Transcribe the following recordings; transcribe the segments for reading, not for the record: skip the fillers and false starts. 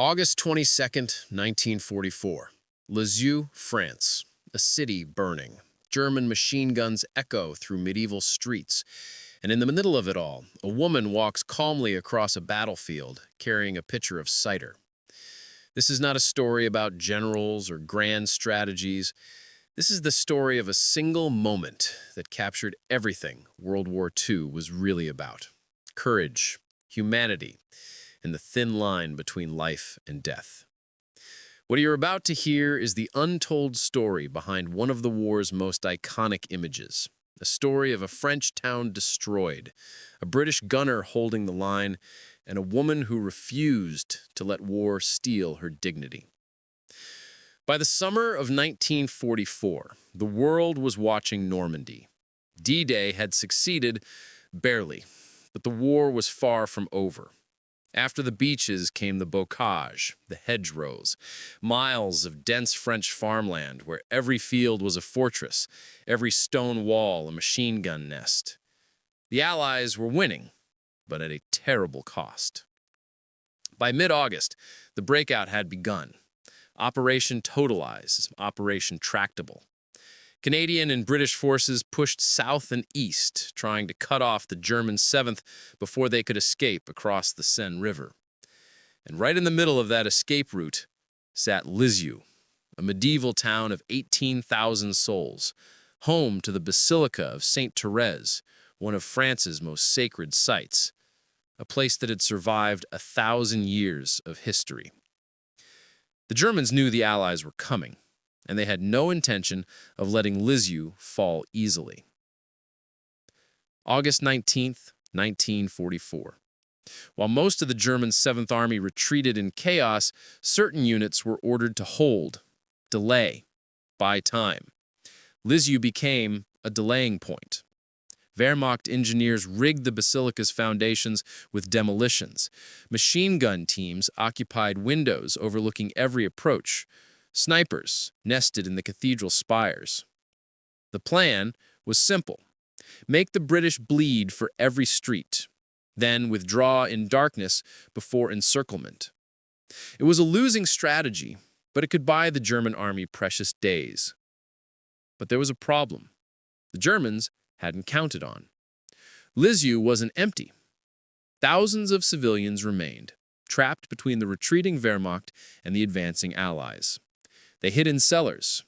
August 22nd, 1944. Lisieux, France. A city burning. German machine guns echo through medieval streets. And in the middle of it all, a woman walks calmly across a battlefield, carrying a pitcher of cider. This is not a story about generals or grand strategies. This is the story of a single moment that captured everything World War II was really about. Courage, humanity, and the thin line between life and death. What you're about to hear is the untold story behind one of the war's most iconic images. A story of a French town destroyed, a British gunner holding the line, and a woman who refused to let war steal her dignity. By the summer of 1944, the world was watching Normandy. D-Day had succeeded, barely, but the war was far from over. After the beaches came the bocage, the hedgerows, miles of dense French farmland where every field was a fortress, every stone wall a machine gun nest. The Allies were winning, but at a terrible cost. By mid-August, the breakout had begun. Operation Totalize, Operation Tractable. Canadian and British forces pushed south and east, trying to cut off the German 7th before they could escape across the Seine River. And right in the middle of that escape route sat Lisieux, a medieval town of 18,000 souls, home to the Basilica of Saint Therese, one of France's most sacred sites, a place that had survived 1,000 years of history. The Germans knew the Allies were coming, and they had no intention of letting Lisieux fall easily. August 19th, 1944. While most of the German 7th Army retreated in chaos, certain units were ordered to hold, delay, buy time. Lisieux became a delaying point. Wehrmacht engineers rigged the basilica's foundations with demolitions. Machine gun teams occupied windows overlooking every approach. Snipers nested in the cathedral spires. The plan was simple. Make the British bleed for every street, then withdraw in darkness before encirclement. It was a losing strategy, but it could buy the German army precious days. But there was a problem. The Germans hadn't counted on. Lisieux wasn't empty. Thousands of civilians remained, trapped between the retreating Wehrmacht and the advancing Allies. They hid in cellars,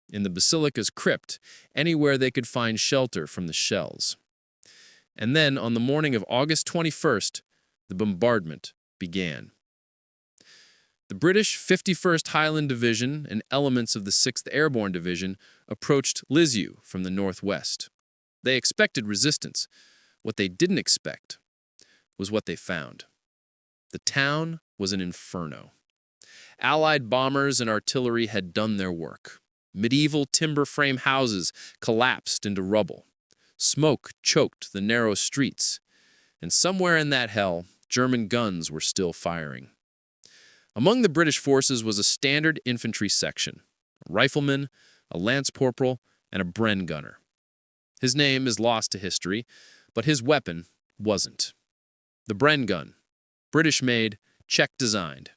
in the basilica's crypt, anywhere they could find shelter from the shells. And then, on the morning of August 21st, the bombardment began. The British 51st Highland Division and elements of the 6th Airborne Division approached Lisieux from the northwest. They expected resistance. What they didn't expect was what they found. The town was an inferno. Allied bombers and artillery had done their work. Medieval timber frame houses collapsed into rubble. Smoke choked the narrow streets. And somewhere in that hell, German guns were still firing. Among the British forces was a standard infantry section, a rifleman, a lance corporal, and a Bren gunner. His name is lost to history, but his weapon wasn't. The Bren gun, British-made, Czech-designed.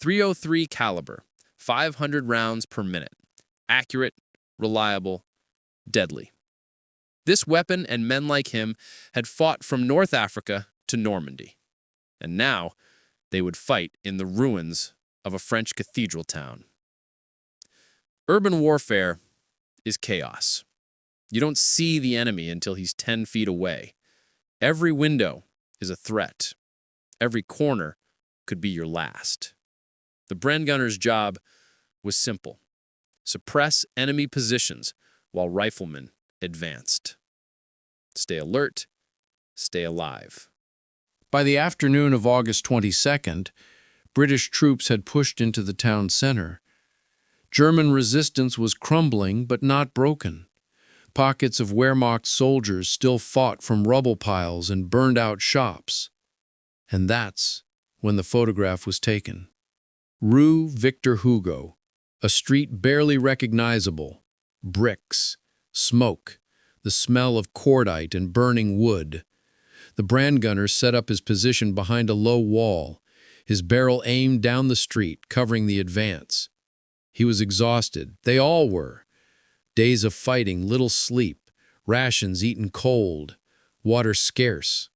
.303 caliber, 500 rounds per minute. Accurate, reliable, deadly. This weapon and men like him had fought from North Africa to Normandy. And now they would fight in the ruins of a French cathedral town. Urban warfare is chaos. You don't see the enemy until he's 10 feet away. Every window is a threat. Every corner could be your last. The Bren gunner's job was simple: suppress enemy positions while riflemen advanced. Stay alert, stay alive. By the afternoon of August 22nd, British troops had pushed into the town center. German resistance was crumbling but not broken. Pockets of Wehrmacht soldiers still fought from rubble piles and burned-out shops. And that's when the photograph was taken. Rue Victor Hugo, a street barely recognizable, bricks, smoke, the smell of cordite and burning wood. The Bren gunner set up his position behind a low wall, his barrel aimed down the street, covering the advance. He was exhausted. They all were. Days of fighting, little sleep, rations eaten cold, water scarce,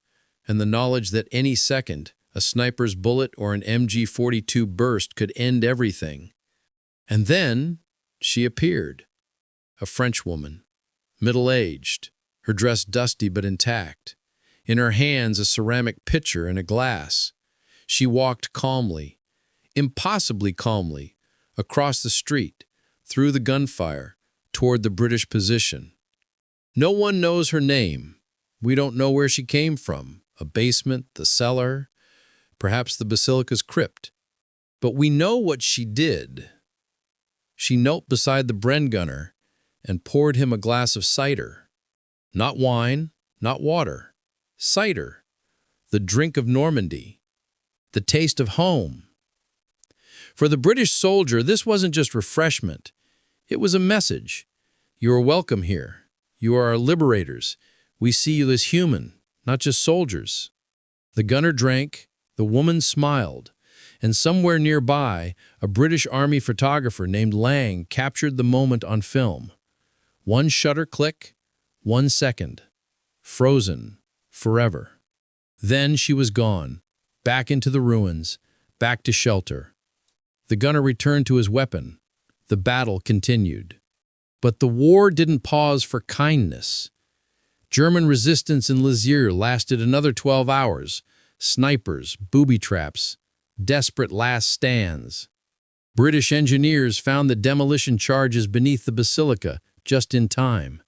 and the knowledge that any second, a sniper's bullet or an MG-42 burst could end everything. And then she appeared, a Frenchwoman, middle-aged, her dress dusty but intact. In her hands a ceramic pitcher and a glass. She walked calmly, impossibly calmly, across the street, through the gunfire, toward the British position. No one knows her name. We don't know where she came from, a basement, the cellar, perhaps the basilica's crypt. But we know what she did. She knelt beside the Bren gunner and poured him a glass of cider. Not wine, not water. Cider, the drink of Normandy, the taste of home. For the British soldier, this wasn't just refreshment. It was a message. You are welcome here. You are our liberators. We see you as human, not just soldiers. The gunner drank, the woman smiled, and somewhere nearby, a British Army photographer named Lang captured the moment on film. One shutter click, 1 second. Frozen, forever. Then she was gone, back into the ruins, back to shelter. The gunner returned to his weapon. The battle continued. But the war didn't pause for kindness. German resistance in Lisieux lasted another 12 hours. Snipers, booby traps, desperate last stands. British engineers found the demolition charges beneath the basilica just in time.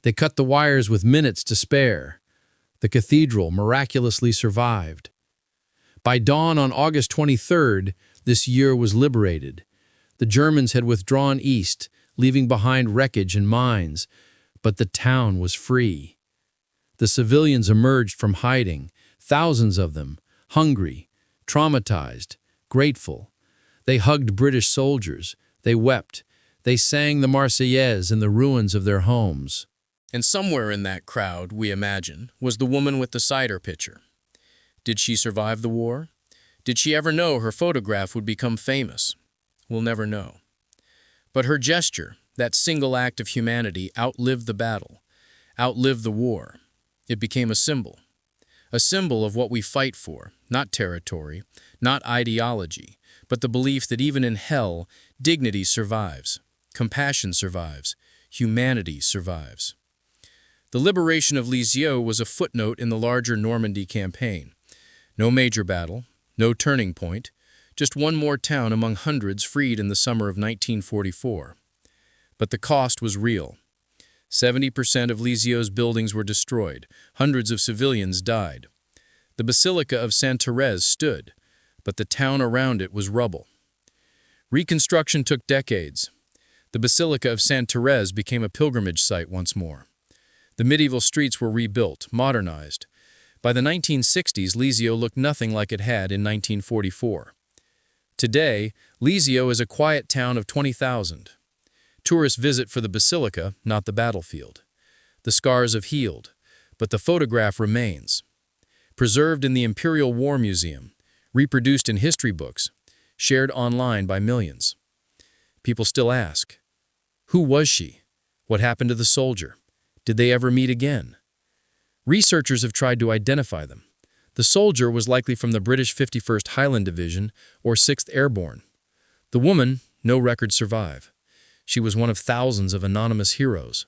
They cut the wires with minutes to spare. The cathedral miraculously survived. By dawn on August 23rd, this year was liberated. The Germans had withdrawn east, leaving behind wreckage and mines, but the town was free. The civilians emerged from hiding, thousands of them, hungry, traumatized, grateful. They hugged British soldiers, they wept, they sang the Marseillaise in the ruins of their homes. And somewhere in that crowd, we imagine, was the woman with the cider pitcher. Did she survive the war? Did she ever know her photograph would become famous? We'll never know. But her gesture, that single act of humanity, outlived the battle, outlived the war. It became a symbol of what we fight for, not territory, not ideology, but the belief that even in hell, dignity survives, compassion survives, humanity survives. The liberation of Lisieux was a footnote in the larger Normandy campaign. No major battle, no turning point, just one more town among hundreds freed in the summer of 1944. But the cost was real. 70% of Lisieux's buildings were destroyed. Hundreds of civilians died. The Basilica of Sainte-Thérèse stood, but the town around it was rubble. Reconstruction took decades. The Basilica of Sainte-Thérèse became a pilgrimage site once more. The medieval streets were rebuilt, modernized. By the 1960s, Lisieux looked nothing like it had in 1944. Today, Lisieux is a quiet town of 20,000. Tourists visit for the basilica, not the battlefield. The scars have healed, but the photograph remains. Preserved in the Imperial War Museum, reproduced in history books, shared online by millions. People still ask, who was she? What happened to the soldier? Did they ever meet again? Researchers have tried to identify them. The soldier was likely from the British 51st Highland Division or 6th Airborne. The woman, no records survive. She was one of thousands of anonymous heroes.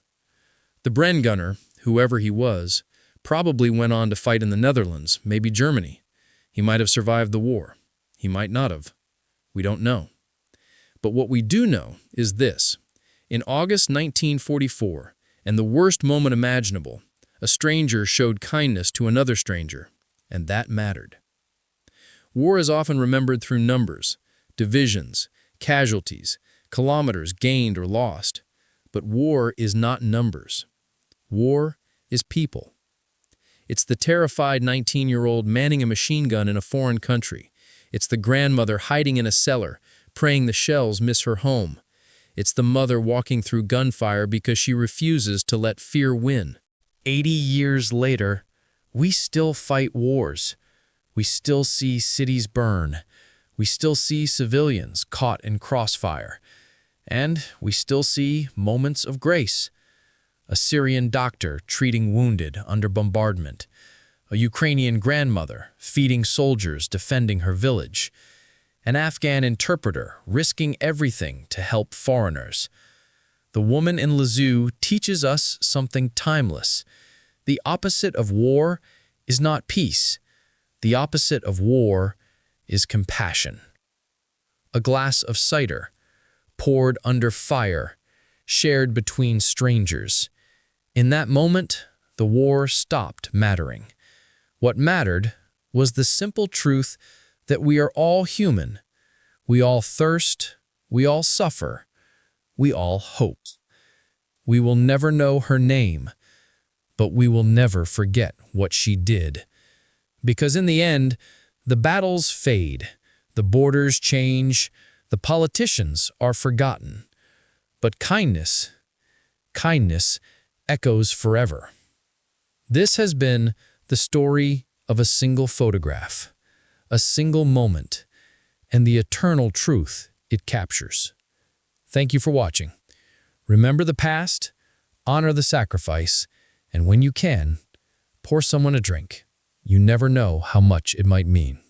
The Bren gunner, whoever he was, probably went on to fight in the Netherlands, maybe Germany. He might have survived the war. He might not have. We don't know. But what we do know is this. In August 1944, and the worst moment imaginable, a stranger showed kindness to another stranger, and that mattered. War is often remembered through numbers, divisions, casualties, kilometers gained or lost. But war is not numbers. War is people. It's the terrified 19-year-old manning a machine gun in a foreign country. It's the grandmother hiding in a cellar, praying the shells miss her home. It's the mother walking through gunfire because she refuses to let fear win. 80 years later, we still fight wars. We still see cities burn, We still see civilians caught in crossfire, and we still see moments of grace. A Syrian doctor treating wounded under bombardment, a Ukrainian grandmother feeding soldiers defending her village, an Afghan interpreter risking everything to help foreigners. The woman in Lisieux teaches us something timeless. The opposite of war is not peace. The opposite of war is compassion. A glass of cider, poured under fire, shared between strangers. In that moment, the war stopped mattering. What mattered was the simple truth that we are all human. We all thirst, we all suffer, we all hope. We will never know her name, but we will never forget what she did. Because in the end, the battles fade, the borders change, the politicians are forgotten. But kindness echoes forever. This has been the story of a single photograph, a single moment, and the eternal truth it captures. Thank you for watching. Remember the past, honor the sacrifice, and when you can, pour someone a drink. You never know how much it might mean.